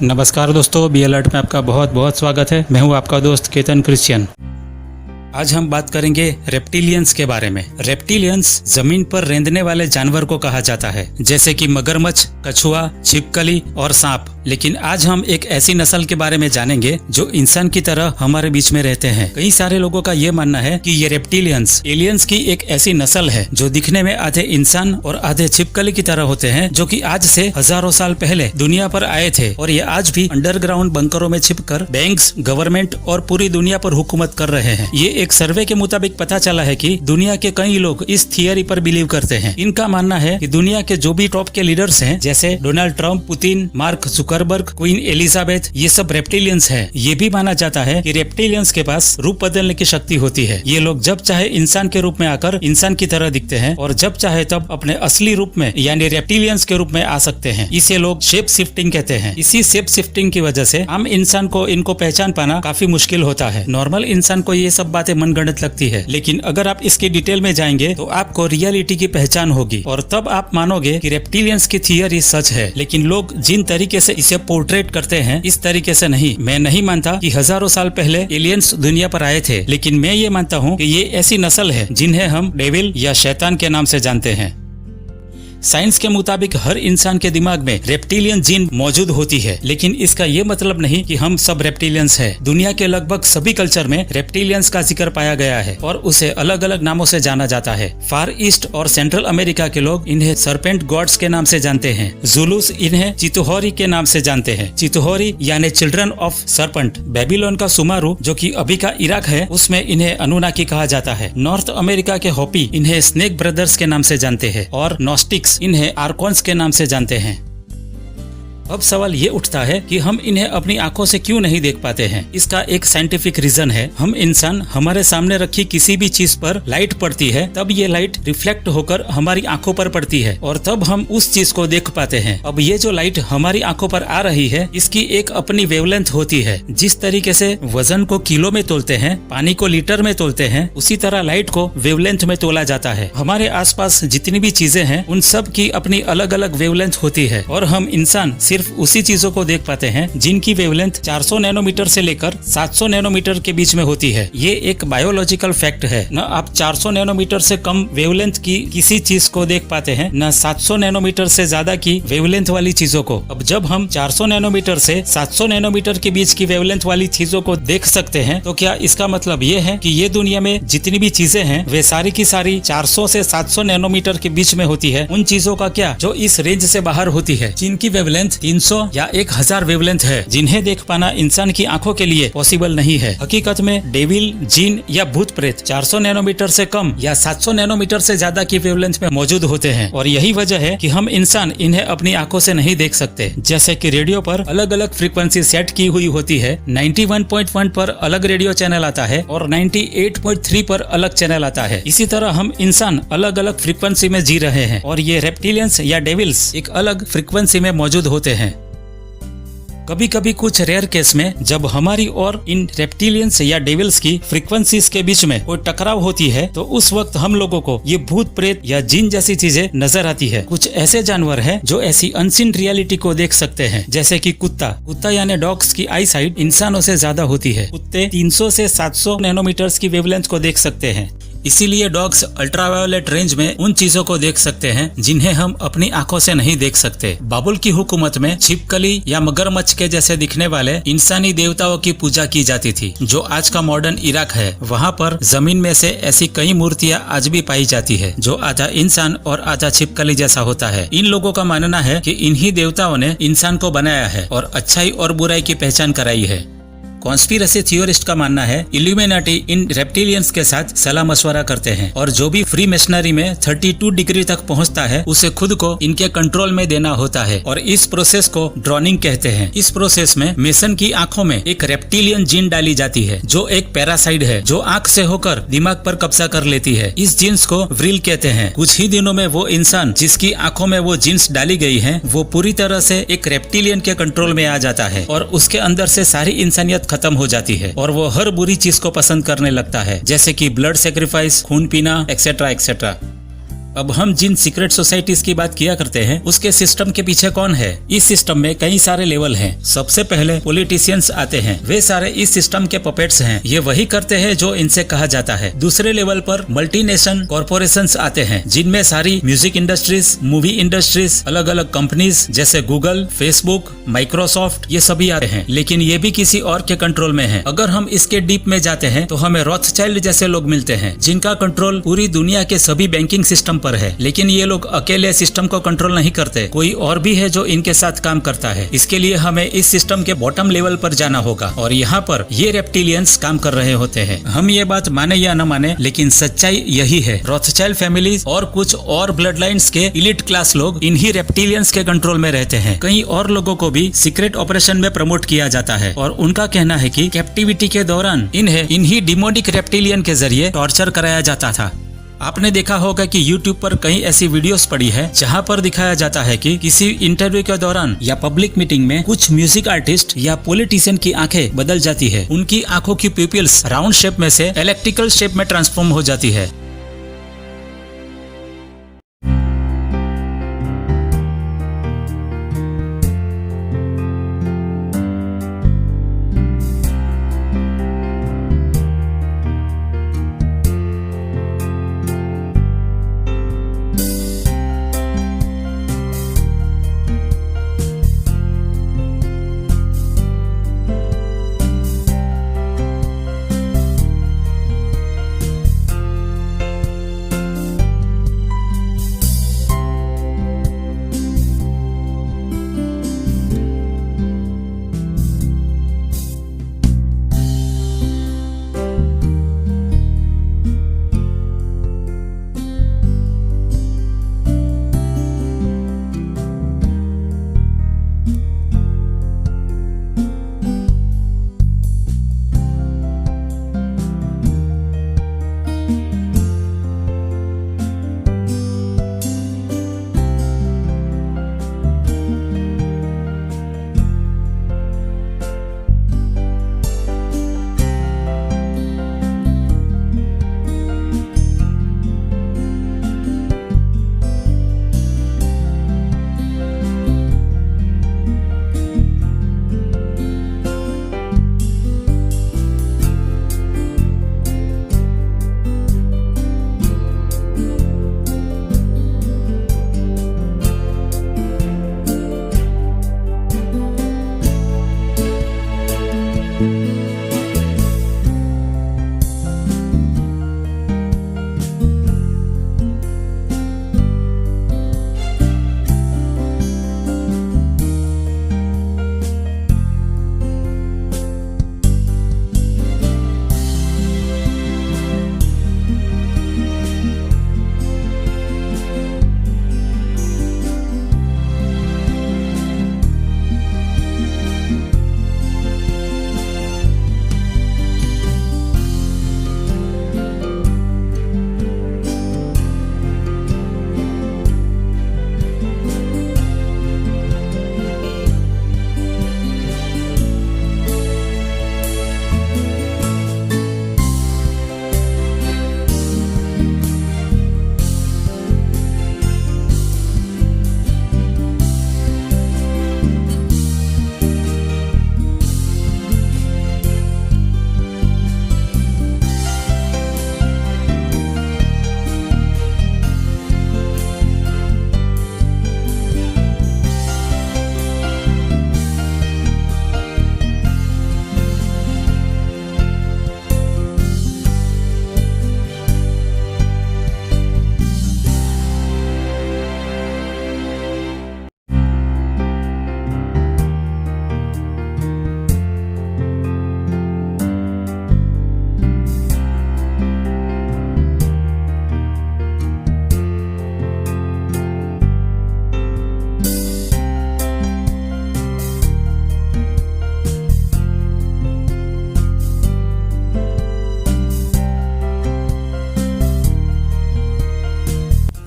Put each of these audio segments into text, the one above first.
नमस्कार दोस्तों, be alert में आपका बहुत बहुत स्वागत है। मैं हूं आपका दोस्त केतन क्रिश्चियन। आज हम बात करेंगे रेप्टिलियंस के बारे में। रेप्टिलियंस जमीन पर रेंगने वाले जानवर को कहा जाता है, जैसे कि मगरमच्छ, कछुआ, छिपकली और सांप। लेकिन आज हम एक ऐसी नस्ल के बारे में जानेंगे जो इंसान की तरह हमारे बीच में रहते हैं। कई सारे लोगों का ये मानना है कि ये रेप्टिलियंस एलियंस की एक ऐसी नस्ल है जो दिखने में आधे इंसान और आधे छिपकली की तरह होते हैं, जो कि आज से हजारों साल पहले दुनिया पर आए थे और ये आज भी अंडरग्राउंड बंकरों में छिपकर बैंक्स, गवर्नमेंट और पूरी दुनिया पर हुकूमत कर रहे हैं। ये एक सर्वे के मुताबिक पता चला है कि दुनिया के कई लोग इस थियरी पर बिलीव करते हैं। इनका मानना है कि दुनिया के जो भी टॉप के लीडर्स हैं, जैसे Donald Trump, Putin, mark Zuckerberg, queen Elizabeth, ये सब रेप्टिलियंस हैं। ये भी माना जाता है कि रेप्टिलियंस के पास रूप बदलने की शक्ति होती है। ये लोग जब चाहे इंसान के रूप में आकर इंसान की तरह दिखते हैं और जब चाहे तब अपने असली रूप में यानी रेप्टिलियंस के रूप में आ सकते हैं। इसे लोग शेप शिफ्टिंग कहते हैं। इसी शेप शिफ्टिंग की वजह से आम इंसान को इनको पहचान पाना काफी मुश्किल होता है। नॉर्मल इंसान को ये सब बातें मनगढ़ंत लगती है, लेकिन अगर आप इसके डिटेल में जाएंगे तो आपको रियलिटी की पहचान होगी और तब आप मानोगे कि रेप्टिलियंस की थियरी सच है। लेकिन लोग जिन तरीके से इसे पोर्ट्रेट करते हैं, इस तरीके से नहीं। मैं नहीं मानता कि हजारों साल पहले एलियंस दुनिया पर आए थे, लेकिन मैं ये मानता हूँ कि ये ऐसी नस्ल है जिन्हें हम डेविल या शैतान के नाम से जानते हैं। साइंस के मुताबिक हर इंसान के दिमाग में रेप्टिलियन जीन मौजूद होती है, लेकिन इसका ये मतलब नहीं कि हम सब रेप्टिलियंस हैं। दुनिया के लगभग सभी कल्चर में रेप्टिलियंस का जिक्र पाया गया है और उसे अलग अलग नामों से जाना जाता है। फार ईस्ट और सेंट्रल अमेरिका के लोग इन्हें सर्पेंट गॉड्स के नाम से जानते हैं। जुलूस इन्हें चितुहोरी के नाम से जानते हैं। चितुहोरी यानी चिल्ड्रन ऑफ सर्पेंट। बेबीलोन का सुमारू, जो कि अभी का इराक है, उसमें इन्हें अनुनाकी कहा जाता है। नॉर्थ अमेरिका के होपी इन्हें स्नेक ब्रदर्स के नाम से जानते हैं और नॉस्टिक्स इन्हें आर्कोन्स के नाम से जानते हैं। अब सवाल ये उठता है कि हम इन्हें अपनी आंखों से क्यों नहीं देख पाते हैं। इसका एक साइंटिफिक रीजन है। हम इंसान हमारे सामने रखी किसी भी चीज पर लाइट पड़ती है, तब ये लाइट रिफ्लेक्ट होकर हमारी आंखों पर पड़ती है और तब हम उस चीज को देख पाते हैं। अब ये जो लाइट हमारी आंखों पर आ रही है, इसकी एक अपनी वेवलेंथ होती है। जिस तरीके से वजन को किलो में तोलते हैं, पानी को लीटर में तोलते हैं, उसी तरह लाइट को वेवलेंथ में तोला जाता है। हमारे आसपास जितनी भी चीजें हैं, उन सब की अपनी अलग अलग वेवलेंथ होती है और हम इंसान सिर्फ उसी चीजों को देख पाते हैं जिनकी वेवलेंथ 400 नैनोमीटर से लेकर 700 नैनोमीटर के बीच में होती है। ये एक बायोलॉजिकल फैक्ट है। न आप 400 नैनोमीटर से कम वेवलेंथ की किसी चीज को देख पाते हैं, न 700 नैनोमीटर से ज्यादा की वेवलेंथ वाली चीजों को। अब जब हम 400 नैनोमीटर से 700 नैनोमीटर के बीच की वेवलेंथ वाली चीजों को देख सकते हैं, तो क्या इसका मतलब ये है कि ये दुनिया में जितनी भी चीजें हैं वे सारी की सारी 400 से 700 नैनोमीटर के बीच में होती है? उन चीजों का क्या जो इस रेंज से बाहर होती है, जिनकी वेवलेंथ 300 या 1000 वेवलेंथ है, जिन्हें देख पाना इंसान की आंखों के लिए पॉसिबल नहीं है? हकीकत में डेविल, जीन या भूत प्रेत 400 नैनोमीटर से कम या 700 नैनोमीटर से ज्यादा की वेवलेंथ में मौजूद होते हैं और यही वजह है कि हम इंसान इन्हें अपनी आंखों से नहीं देख सकते। जैसे कि रेडियो पर अलग अलग फ्रीक्वेंसी सेट की हुई होती है। 91.1 पर अलग रेडियो चैनल आता है और 98.3 पर अलग चैनल आता है। इसी तरह हम इंसान अलग अलग फ्रीक्वेंसी में जी रहे हैं और ये रेप्टिलियंस या डेविल्स एक अलग फ्रीक्वेंसी में मौजूद होते हैं। कभी कभी कुछ रेयर केस में जब हमारी और इन रेप्टिलियंस या डेविल्स की फ्रीक्वेंसीज के बीच में कोई टकराव होती है, तो उस वक्त हम लोगों को ये भूत प्रेत या जिन जैसी चीजें नजर आती है। कुछ ऐसे जानवर हैं जो ऐसी अनसीन रियलिटी को देख सकते हैं, जैसे कि कुत्ता यानी डॉग्स की आई साइट इंसानों से ज्यादा होती है। कुत्ते 300 से 700 नैनोमीटर्स की वेवलेंथ को देख सकते हैं। इसीलिए डॉग्स अल्ट्रावायोलेट रेंज में उन चीजों को देख सकते हैं जिन्हें हम अपनी आंखों से नहीं देख सकते। बाबुल की हुकूमत में छिपकली या मगरमच्छ के जैसे दिखने वाले इंसानी देवताओं की पूजा की जाती थी। जो आज का मॉडर्न इराक है, वहाँ पर जमीन में से ऐसी कई मूर्तियाँ आज भी पाई जाती है जो आधा इंसान और आधा छिपकली जैसा होता है। इन लोगों का मानना है कि इन्हीं देवताओं ने इंसान को बनाया है और अच्छाई और बुराई की पहचान कराई है। कॉन्स्पिरेसी थियोरिस्ट का मानना है इल्यूमिनाटी इन रेप्टिलियंस के साथ सलाह मशवरा करते हैं और जो भी फ्री मेशनरी में 32 डिग्री तक पहुंचता है, उसे खुद को इनके कंट्रोल में देना होता है और इस प्रोसेस को ड्रॉनिंग कहते हैं। इस प्रोसेस में मेसन की आंखों में एक रेप्टिलियन जीन डाली जाती है जो एक पैरासाइट है जो आंख से होकर दिमाग पर कब्जा कर लेती है। इस जीन्स को व्रिल कहते हैं। कुछ ही दिनों में वो इंसान जिसकी आंखों में वो जीन्स डाली गई है, वो पूरी तरह से एक रेप्टिलियन के कंट्रोल में आ जाता है और उसके अंदर से सारी इंसानियत खत्म हो जाती है और वो हर बुरी चीज को पसंद करने लगता है, जैसे कि ब्लड सेक्रीफाइस, खून पीना, एक्सेट्रा एक्सेट्रा। अब हम जिन सीक्रेट सोसाइटीज की बात किया करते हैं उसके सिस्टम के पीछे कौन है? इस सिस्टम में कई सारे लेवल हैं। सबसे पहले पॉलिटिशियंस आते हैं, वे सारे इस सिस्टम के पपेट्स हैं, ये वही करते हैं जो इनसे कहा जाता है। दूसरे लेवल पर मल्टीनेशनल कॉर्पोरेशंस आते हैं, जिनमें सारी म्यूजिक इंडस्ट्रीज, मूवी इंडस्ट्रीज, अलग अलग कंपनीज जैसे गूगल, फेसबुक, माइक्रोसॉफ्ट, ये सभी आते हैं, लेकिन ये भी किसी और के कंट्रोल में है। अगर हम इसके डीप में जाते हैं तो हमें रॉथस्चाइल्ड जैसे लोग मिलते हैं, जिनका कंट्रोल पूरी दुनिया के सभी बैंकिंग सिस्टम पर है। लेकिन ये लोग अकेले सिस्टम को कंट्रोल नहीं करते, कोई और भी है जो इनके साथ काम करता है। इसके लिए हमें इस सिस्टम के बॉटम लेवल पर जाना होगा और यहाँ पर ये रेप्टिलियंस काम कर रहे होते हैं। हम ये बात माने या न माने, लेकिन सच्चाई यही है। रॉथस्चाइल्ड फैमिलीज और कुछ और ब्लड लाइन्स के इलीट क्लास लोग इन्हीं रेप्टिलियंस के कंट्रोल में रहते हैं। कई और लोगों को भी सीक्रेट ऑपरेशन में प्रमोट किया जाता है और उनका कहना है कि कैप्टिविटी के दौरान इन्हें इन्हीं डिमोनिक रेप्टिलियन के जरिए टॉर्चर कराया जाता था। आपने देखा होगा कि YouTube पर कई ऐसी वीडियोस पड़ी है जहां पर दिखाया जाता है कि किसी इंटरव्यू के दौरान या पब्लिक मीटिंग में कुछ म्यूजिक आर्टिस्ट या पॉलिटिशियन की आंखें बदल जाती है। उनकी आंखों की प्यूपिल्स राउंड शेप में से इलेक्ट्रिकल शेप में ट्रांसफॉर्म हो जाती है।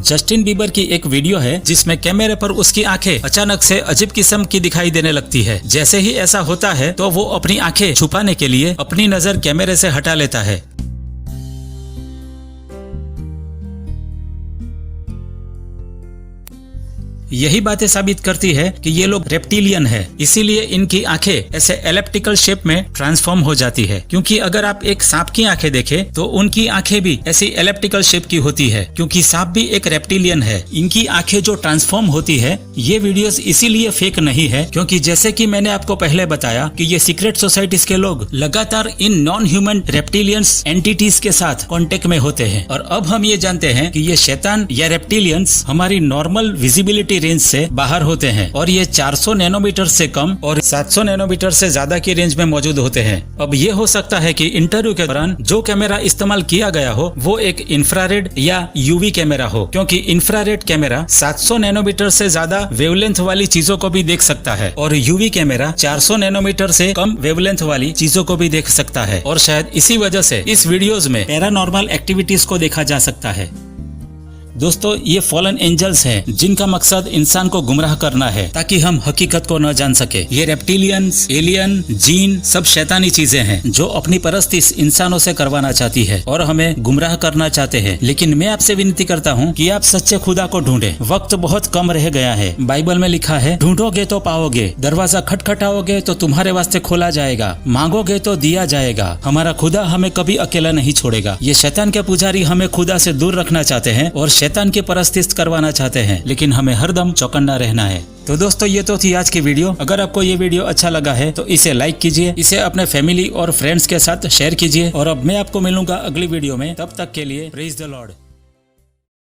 जस्टिन बीबर की एक वीडियो है जिसमें कैमरे पर उसकी आंखें अचानक से अजीब किस्म की दिखाई देने लगती है। जैसे ही ऐसा होता है तो वो अपनी आंखें छुपाने के लिए अपनी नजर कैमरे से हटा लेता है। यही बातें साबित करती है कि ये लोग रेप्टिलियन है। इसीलिए इनकी आंखें ऐसे एलिप्टिकल शेप में ट्रांसफॉर्म हो जाती है। क्योंकि अगर आप एक सांप की आंखें देखें तो उनकी आंखें भी ऐसी एलिप्टिकल शेप की होती है, क्योंकि सांप भी एक रेप्टिलियन है। इनकी आंखें जो ट्रांसफॉर्म होती है, ये वीडियोस इसीलिए फेक नहीं है क्योंकि जैसे कि मैंने आपको पहले बताया कि ये सीक्रेट सोसाइटीज के लोग लगातार in non human reptilians entities के साथ कांटेक्ट में होते हैं। और अब हम ये जानते हैं कि ये शैतान या रेप्टिलियंस हमारी नॉर्मल विजिबिलिटी रेंज से बाहर होते हैं और ये 400 नैनोमीटर से कम और 700 नैनोमीटर से ज्यादा की रेंज में मौजूद होते हैं। अब ये हो सकता है कि इंटरव्यू के दौरान जो कैमरा इस्तेमाल किया गया हो वो एक इंफ्रारेड या यूवी कैमरा हो, क्योंकि इंफ्रारेड कैमरा 700 नैनोमीटर से ज्यादा वेवलेंथ वाली चीजों को भी देख सकता है और यूवी कैमरा 400 नैनोमीटर से कम वेवलेंथ वाली चीजों को भी देख सकता है। और शायद इसी वजह से इस वीडियोस में पैरानॉर्मल एक्टिविटीज को देखा जा सकता है। दोस्तों, ये फॉलन एंजल्स हैं जिनका मकसद इंसान को गुमराह करना है ताकि हम हकीकत को न जान सके। ये रेप्टिलियंस, एलियन, जीन सब शैतानी चीजें हैं जो अपनी परस्तिश इंसानों से करवाना चाहती है और हमें गुमराह करना चाहते हैं। लेकिन मैं आपसे विनती करता हूँ कि आप सच्चे खुदा को ढूंढें। वक्त बहुत कम रह गया है। बाइबल में लिखा है, ढूंढोगे तो पाओगे, दरवाजा खटखटाओगे तो तुम्हारे वास्ते खोला जाएगा, मांगोगे तो दिया जाएगा। हमारा खुदा हमें कभी अकेला नहीं छोड़ेगा। ये शैतान के पुजारी हमें खुदा से दूर रखना चाहते हैं और शैतान की परस्तिश करवाना चाहते हैं, लेकिन हमें हरदम चौकन्ना रहना है। तो दोस्तों, ये तो थी आज की वीडियो। अगर आपको ये वीडियो अच्छा लगा है तो इसे लाइक कीजिए, इसे अपने फैमिली और फ्रेंड्स के साथ शेयर कीजिए और अब मैं आपको मिलूंगा अगली वीडियो में। तब तक के लिए प्रेज द लॉर्ड।